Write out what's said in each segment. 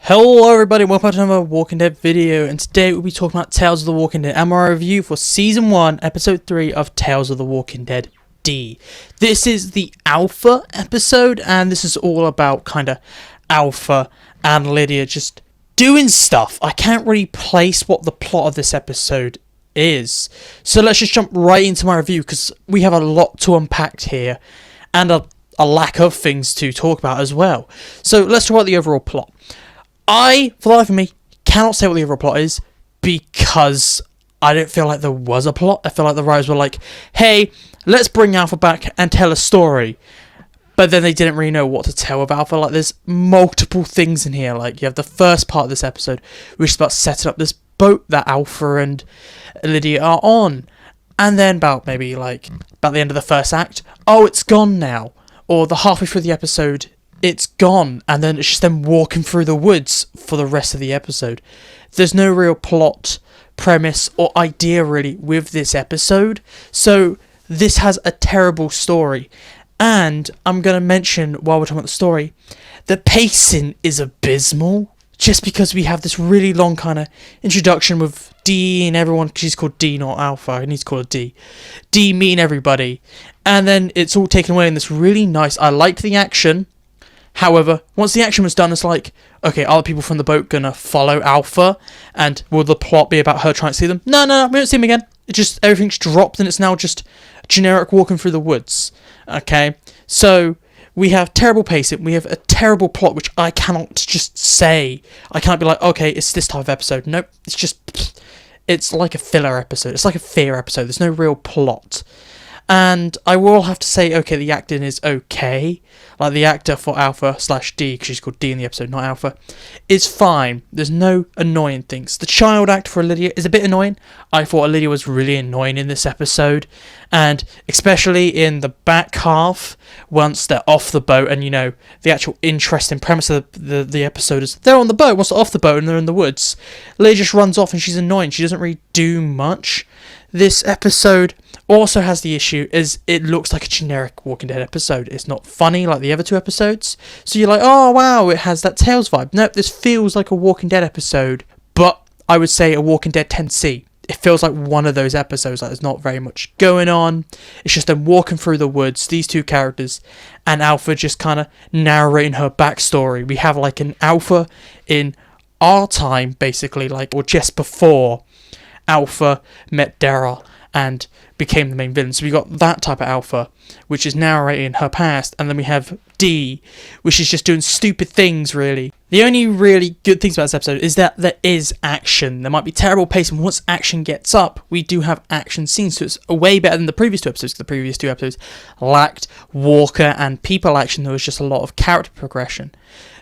Hello everybody, welcome to another Walking Dead video, and today we'll be talking about Tales of the Walking Dead and my review for Season 1, Episode 3 of Tales of the Walking Dead D. This is the Alpha episode, and this is all about kind of Alpha and Lydia just doing stuff. I can't really place what the plot of this episode is, so let's just jump right into my review, because we have a lot to unpack here, and a lack of things to talk about as well. So let's talk about the overall plot. I, for the life of me, cannot say what the overall plot is because I don't feel like there was a plot. I feel like the writers were like, hey, let's bring Alpha back and tell a story. But then they didn't really know what to tell with Alpha. Like, there's multiple things in here. Like, you have the first part of this episode, which is about setting up this boat that Alpha and Lydia are on. And then about the end of the first act, oh, it's gone now. Or the halfway through the episode, it's gone, and then it's just them walking through the woods for the rest of the episode. There's no real plot, premise, or idea really with this episode, so this has a terrible story. And I'm going to mention, while we're talking about the story, the pacing is abysmal, just because we have this really long kind of introduction with D and everyone, because she's called D, not Alpha, I need to call her D. D meeting everybody, and then it's all taken away in this really nice, I liked the action. However, once the action was done, it's like, okay, are the people from the boat gonna follow Alpha? And will the plot be about her trying to see them? No, we don't see them again. It just, everything's dropped and it's now just generic walking through the woods. Okay, so we have terrible pacing, we have a terrible plot, which I cannot just say. I can't be like, okay, it's this type of episode. Nope, it's just, it's like a filler episode. It's like a fear episode. There's no real plot. And I will have to say, okay, the acting is okay. Like, the actor for Alpha/D, because she's called D in the episode, not Alpha, is fine. There's no annoying things. The child actor for Lydia is a bit annoying. I thought Lydia was really annoying in this episode. And especially in the back half, once they're off the boat, and, you know, the actual interesting premise of the episode is they're on the boat, once they're off the boat and they're in the woods, Lydia just runs off and she's annoying. She doesn't really do much. This episode also has the issue is it looks like a generic Walking Dead episode. It's not funny like the other two episodes. So you're like, oh wow, it has that Tales vibe. Nope, this feels like a Walking Dead episode, but I would say a Walking Dead 10C. It feels like one of those episodes, like there's not very much going on. It's just them walking through the woods, these two characters, and Alpha just kind of narrating her backstory. We have like an Alpha in our time, basically, like, or just before Alpha met Daryl and became the main villain. So we got that type of Alpha, which is narrating her past, and then we have D, which is just doing stupid things, really. The only really good things about this episode is that there is action. There might be terrible pacing, but once action gets up, we do have action scenes, so it's way better than the previous two episodes, because the previous two episodes lacked walker and people action. There was just a lot of character progression.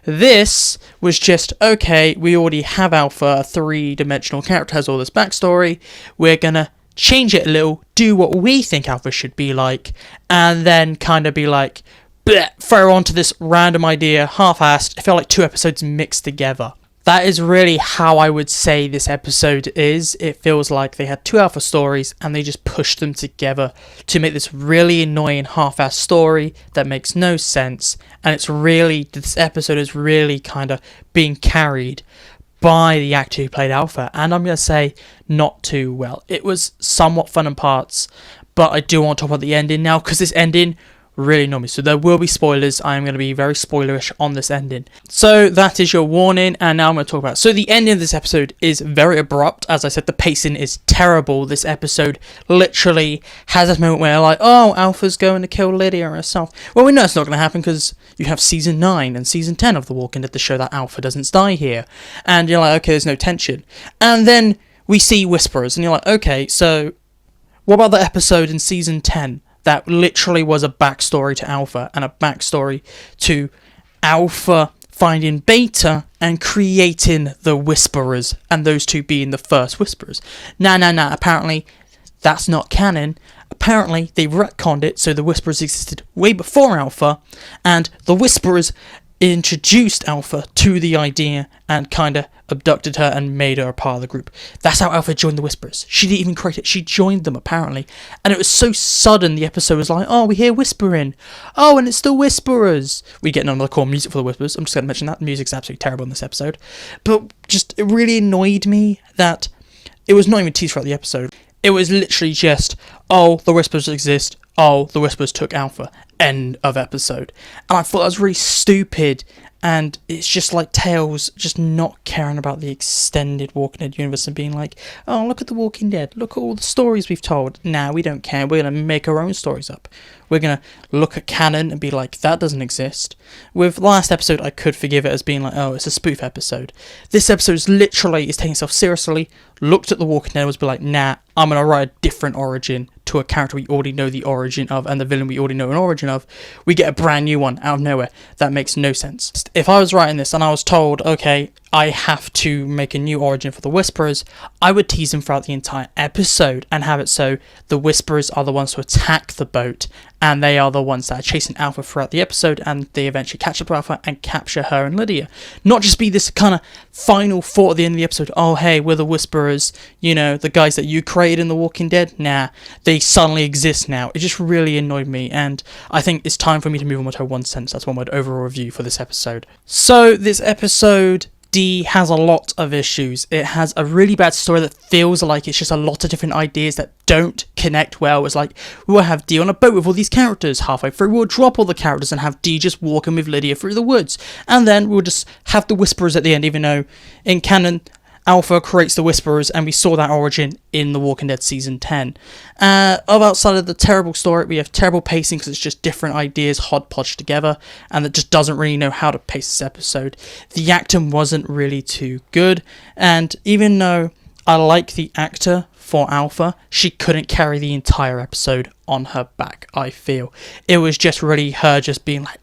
This was just, okay, we already have Alpha, a three-dimensional character, has all this backstory, we're gonna change it a little, do what we think Alpha should be like, and then kind of be like, bleh, throw onto this random idea, half-assed. I feel like two episodes mixed together. That is really how I would say this episode is. It feels like they had two Alpha stories and they just pushed them together to make this really annoying half-assed story that makes no sense. And it's really, this episode is really kind of being carried by the actor who played Alpha. And I'm going to say not too well. It was somewhat fun in parts, but I do want to talk about the ending now, because this ending really annoyed me. So there will be spoilers. I am going to be very spoilerish on this ending. So that is your warning, and now I'm going to talk about it. So the ending of this episode is very abrupt. As I said, the pacing is terrible. This episode literally has this moment where, like, oh, Alpha's going to kill Lydia herself. Well, we know it's not going to happen, because you have Season 9 and Season 10 of The Walking Dead to show that Alpha doesn't die here. And you're like, okay, there's no tension. And then we see Whisperers, and you're like, okay, so what about the episode in Season 10? That literally was a backstory to Alpha and a backstory to Alpha finding Beta and creating the Whisperers, and those two being the first Whisperers. Nah, apparently that's not canon. Apparently they retconned it, so the Whisperers existed way before Alpha, and the Whisperers introduced Alpha to the idea and kind of abducted her and made her a part of the group. That's how Alpha joined the Whisperers. She didn't even create it. She joined them, apparently. And it was so sudden, the episode was like, oh, we hear whispering. Oh, and it's the Whisperers. We get none of the core music for the Whisperers. I'm just going to mention that. The music's absolutely terrible in this episode. But just, it really annoyed me that it was not even teased throughout the episode. It was literally just, oh, the Whisperers exist. Oh, the Whisperers took Alpha. End of episode. And I thought that was really stupid. And it's just like Tales just not caring about the extended Walking Dead universe and being like, oh, look at The Walking Dead. Look at all the stories we've told. Nah, we don't care. We're going to make our own stories up. We're going to look at canon and be like, that doesn't exist. With last episode, I could forgive it as being like, oh, it's a spoof episode. This episode is taking itself seriously, looked at The Walking Dead and was be like, nah, I'm going to write a different origin to a character we already know the origin of and the villain we already know an origin of. We get a brand new one out of nowhere. That makes no sense. If I was writing this and I was told, okay, I have to make a new origin for the Whisperers, I would tease them throughout the entire episode and have it so the Whisperers are the ones who attack the boat and they are the ones that are chasing Alpha throughout the episode, and they eventually catch up with Alpha and capture her and Lydia. Not just be this kind of final thought at the end of the episode, oh hey, we're the Whisperers, you know, the guys that you created in The Walking Dead. Nah, they suddenly exist now. It just really annoyed me, and I think it's time for me to move on to one sentence. That's one word overall review for this episode. So this episode D has a lot of issues. It has a really bad story that feels like it's just a lot of different ideas that don't connect well. It's like, we'll have D on a boat with all these characters. Halfway through, we'll drop all the characters and have D just walking with Lydia through the woods. And then we'll just have the Whisperers at the end, even though in canon, Alpha creates the Whisperers, and we saw that origin in The Walking Dead Season 10. Outside of the terrible story, we have terrible pacing because it's just different ideas hodgepodged together, and it just doesn't really know how to pace this episode. The acting wasn't really too good, and even though I like the actor for Alpha, she couldn't carry the entire episode on her back, I feel. It was just really her just being like,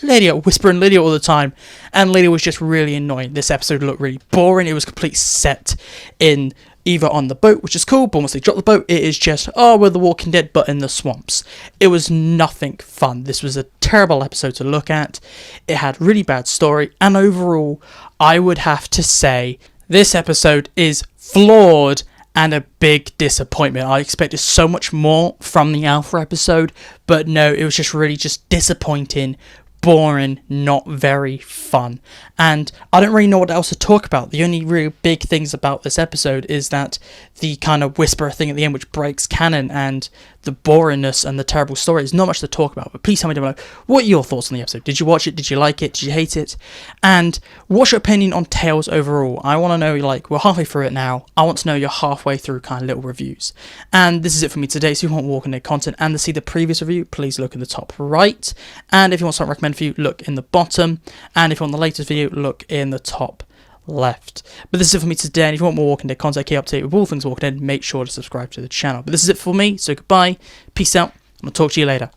Lydia, whispering Lydia all the time, and Lydia was just really annoying. This episode looked really boring. It was complete set in either on the boat, which is cool, but once they drop the boat, it is just, oh, we're The Walking Dead, but in the swamps. It was nothing fun. This was a terrible episode to look at. It had really bad story, and overall, I would have to say this episode is flawed and a big disappointment. I expected so much more from the Alpha episode, but no, it was just really just disappointing, boring, not very fun. And I don't really know what else to talk about. The only real big things about this episode is that the kind of whisper thing at the end, which breaks canon, and the boringness and the terrible story. There's not much to talk about, but please tell me down below, what are your thoughts on the episode? Did you watch it? Did you like it? Did you hate it? And what's your opinion on Tales overall? I want to know, like, we're halfway through it now. I want to know your halfway through kind of little reviews. And this is it for me today. So if you want Walking Dead content and to see the previous review, please look in the top right. And if you want something recommended for you, look in the bottom. And if you want the latest video, look in the top left. But this is it for me today, and if you want more Walking Dead content, keep up to date with all things Walking Dead, make sure to subscribe to the channel. But this is it for me, so goodbye, peace out, and I'll talk to you later.